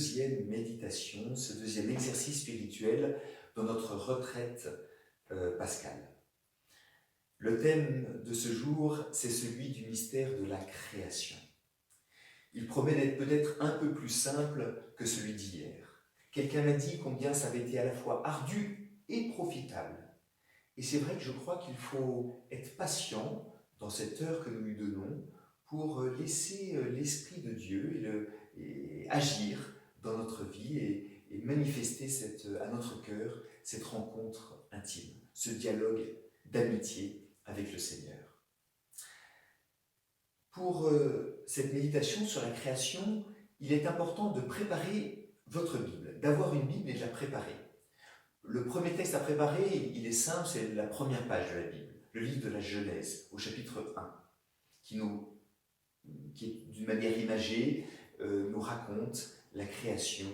deuxième méditation, ce deuxième exercice spirituel dans notre retraite pascale. Le thème de ce jour, c'est celui du mystère de la création. Il promet d'être peut-être un peu plus simple que celui d'hier. Quelqu'un m'a dit combien ça avait été à la fois ardu et profitable. Et c'est vrai que je crois qu'il faut être patient dans cette heure que nous lui donnons pour laisser l'Esprit de Dieu et agir dans notre vie et manifester à notre cœur cette rencontre intime, ce dialogue d'amitié avec le Seigneur. Pour cette méditation sur la création, il est important de préparer votre Bible, d'avoir une Bible et de la préparer. Le premier texte à préparer, il est simple, c'est la première page de la Bible, le livre de la Genèse, au chapitre 1, qui d'une manière imagée, nous raconte la création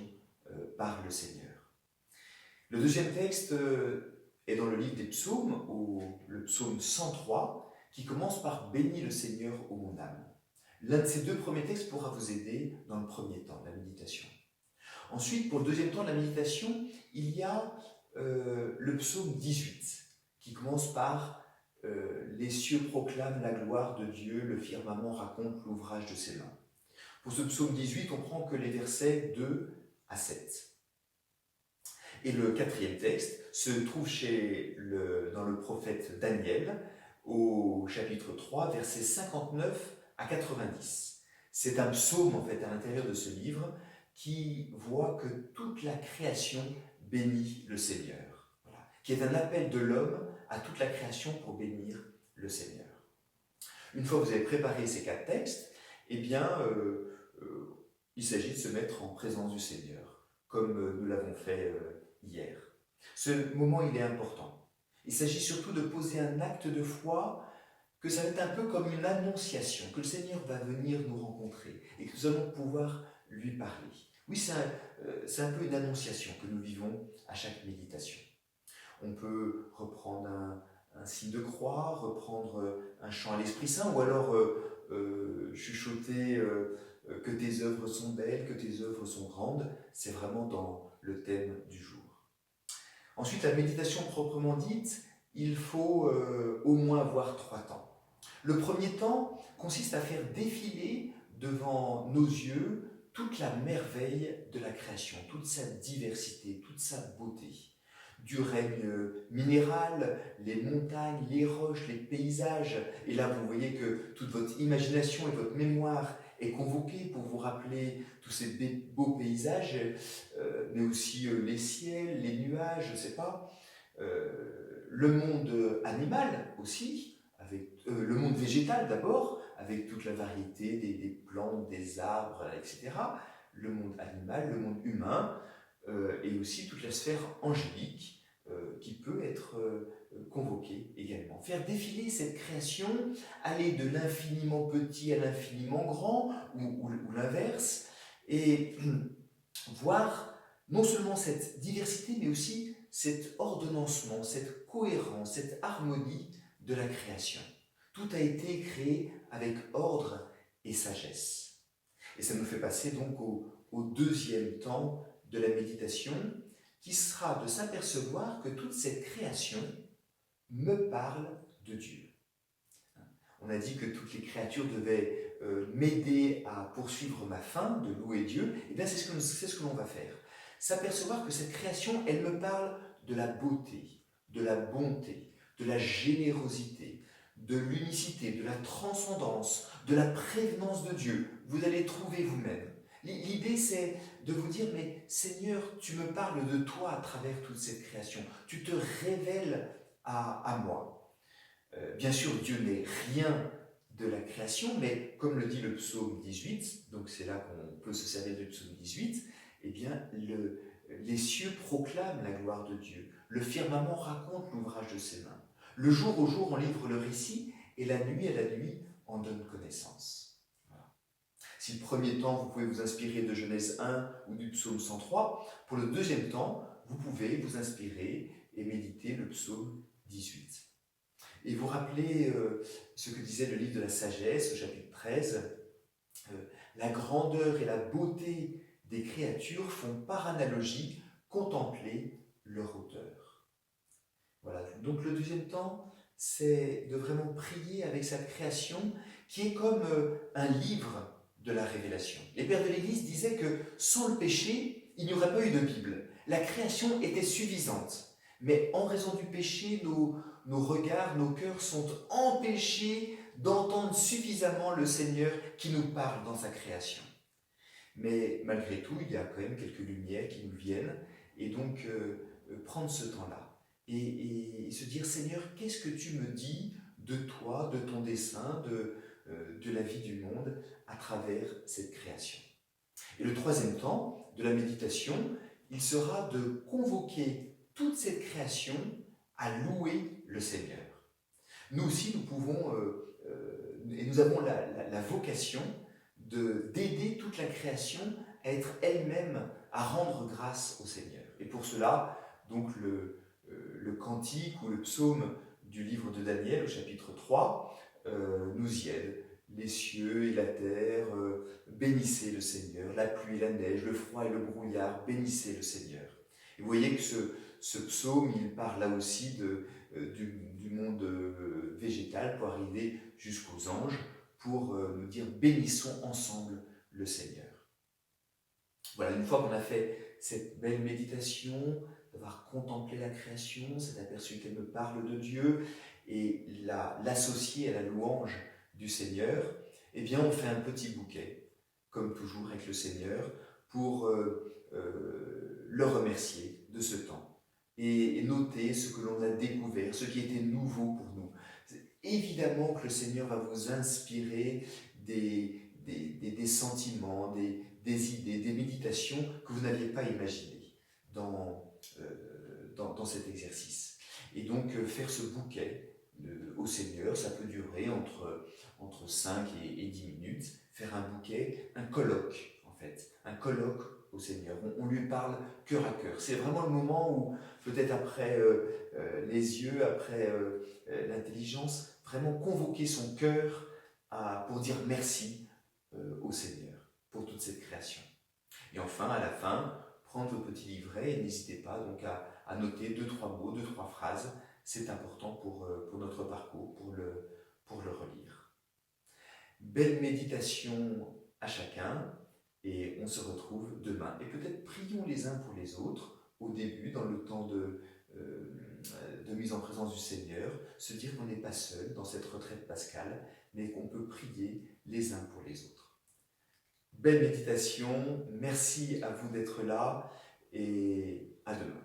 par le Seigneur. Le deuxième texte est dans le livre des psaumes, le psaume 103, qui commence par « Bénis le Seigneur, ô mon âme ». L'un de ces deux premiers textes pourra vous aider dans le premier temps, la méditation. Ensuite, pour le deuxième temps de la méditation, il y a le psaume 18, qui commence par « Les cieux proclament la gloire de Dieu, le firmament raconte l'ouvrage de ses mains ». Pour ce psaume 18, on prend que les versets 2 à 7. Et le quatrième texte se trouve dans le prophète Daniel, au chapitre 3, versets 59 à 90. C'est un psaume, en fait, à l'intérieur de ce livre, qui voit que toute la création bénit le Seigneur. Voilà. Qui est un appel de l'homme à toute la création pour bénir le Seigneur. Une fois que vous avez préparé ces 4 textes, eh bien, il s'agit de se mettre en présence du Seigneur, comme nous l'avons fait hier. Ce moment, il est important. Il s'agit surtout de poser un acte de foi, que ça va être un peu comme une annonciation, que le Seigneur va venir nous rencontrer et que nous allons pouvoir lui parler. Oui, c'est un peu une annonciation que nous vivons à chaque méditation. On peut reprendre un signe de croix, reprendre un chant à l'Esprit Saint, ou alors chuchoter que tes œuvres sont belles, que tes œuvres sont grandes. C'est vraiment dans le thème du jour. Ensuite, la méditation proprement dite, il faut au moins avoir 3 temps. Le premier temps consiste à faire défiler devant nos yeux toute la merveille de la création, toute sa diversité, toute sa beauté. Du règne minéral, les montagnes, les roches, les paysages. Et là, vous voyez que toute votre imagination et votre mémoire est convoquée pour vous rappeler tous ces beaux paysages, mais aussi les ciels, les nuages, je ne sais pas. Le monde animal aussi, avec le monde végétal d'abord, avec toute la variété des plantes, des arbres, etc. Le monde animal, le monde humain, et aussi toute la sphère angélique qui peut être convoquée également. Faire défiler cette création, aller de l'infiniment petit à l'infiniment grand, ou l'inverse, et voir non seulement cette diversité, mais aussi cet ordonnancement, cette cohérence, cette harmonie de la création. Tout a été créé avec ordre et sagesse. Et ça nous fait passer donc au deuxième temps de la méditation, qui sera de s'apercevoir que toute cette création me parle de Dieu. On a dit que toutes les créatures devaient m'aider à poursuivre ma fin de louer Dieu. Et bien c'est ce que l'on va faire. S'apercevoir que cette création, elle me parle de la beauté, de la bonté, de la générosité, de l'unicité, de la transcendance, de la prévenance de Dieu. Vous allez trouver vous-même. L'idée, c'est de vous dire, mais Seigneur, tu me parles de toi à travers toute cette création. Tu te révèles à moi. Bien sûr, Dieu n'est rien de la création, mais comme le dit le psaume 18, donc c'est là qu'on peut se servir du psaume 18, eh bien, les cieux proclament la gloire de Dieu. Le firmament raconte l'ouvrage de ses mains. Le jour au jour, on livre le récit, et la nuit à la nuit, on donne connaissance. Si le premier temps, vous pouvez vous inspirer de Genèse 1 ou du psaume 103, pour le deuxième temps, vous pouvez vous inspirer et méditer le psaume 18. Et vous rappelez ce que disait le livre de la sagesse, au chapitre 13, la grandeur et la beauté des créatures font par analogie contempler leur auteur. Voilà, donc le deuxième temps, c'est de vraiment prier avec sa création qui est comme un livre de la révélation. Les pères de l'Église disaient que sans le péché, il n'y aurait pas eu de Bible. La création était suffisante. Mais en raison du péché, nos regards, nos cœurs sont empêchés d'entendre suffisamment le Seigneur qui nous parle dans sa création. Mais malgré tout, il y a quand même quelques lumières qui nous viennent, et donc prendre ce temps-là et se dire, Seigneur, qu'est-ce que tu me dis de toi, de ton dessein, de la vie du monde à travers cette création. Et le troisième temps de la méditation, il sera de convoquer toute cette création à louer le Seigneur. Nous aussi, nous pouvons, et nous avons la vocation d'aider toute la création à être elle-même, à rendre grâce au Seigneur. Et pour cela, donc le cantique ou le psaume du livre de Daniel, au chapitre 3, nous y aide. Les cieux et la terre, bénissez le Seigneur, la pluie et la neige, le froid et le brouillard, bénissez le Seigneur. Et vous voyez que ce psaume, il parle là aussi du monde végétal pour arriver jusqu'aux anges, pour nous dire bénissons ensemble le Seigneur. Voilà, une fois qu'on a fait cette belle méditation, d'avoir contemplé la création, s'est aperçu qu'elle me parle de Dieu et l'associer à la louange du Seigneur, eh bien on fait un petit bouquet, comme toujours avec le Seigneur, pour le remercier de ce temps et noter ce que l'on a découvert, ce qui était nouveau pour nous. Évidemment que le Seigneur va vous inspirer des sentiments, des idées, des méditations que vous n'aviez pas imaginées dans cet exercice. Et donc faire ce bouquet au Seigneur, ça peut durer entre 5 et 10 minutes, faire un bouquet, un colloque en fait, un colloque au Seigneur. On lui parle cœur à cœur. C'est vraiment le moment où, peut-être après les yeux, après l'intelligence, vraiment convoquer son cœur pour dire merci au Seigneur pour toute cette création. Et enfin, à la fin, prendre le petit livret et n'hésitez pas donc à noter 2-3 mots, 2-3 phrases. C'est important pour notre parcours, pour le relire. Belle méditation à chacun et on se retrouve demain. Et peut-être prions les uns pour les autres au début, dans le temps de mise en présence du Seigneur, se dire qu'on n'est pas seul dans cette retraite pascale, mais qu'on peut prier les uns pour les autres. Belle méditation, merci à vous d'être là et à demain.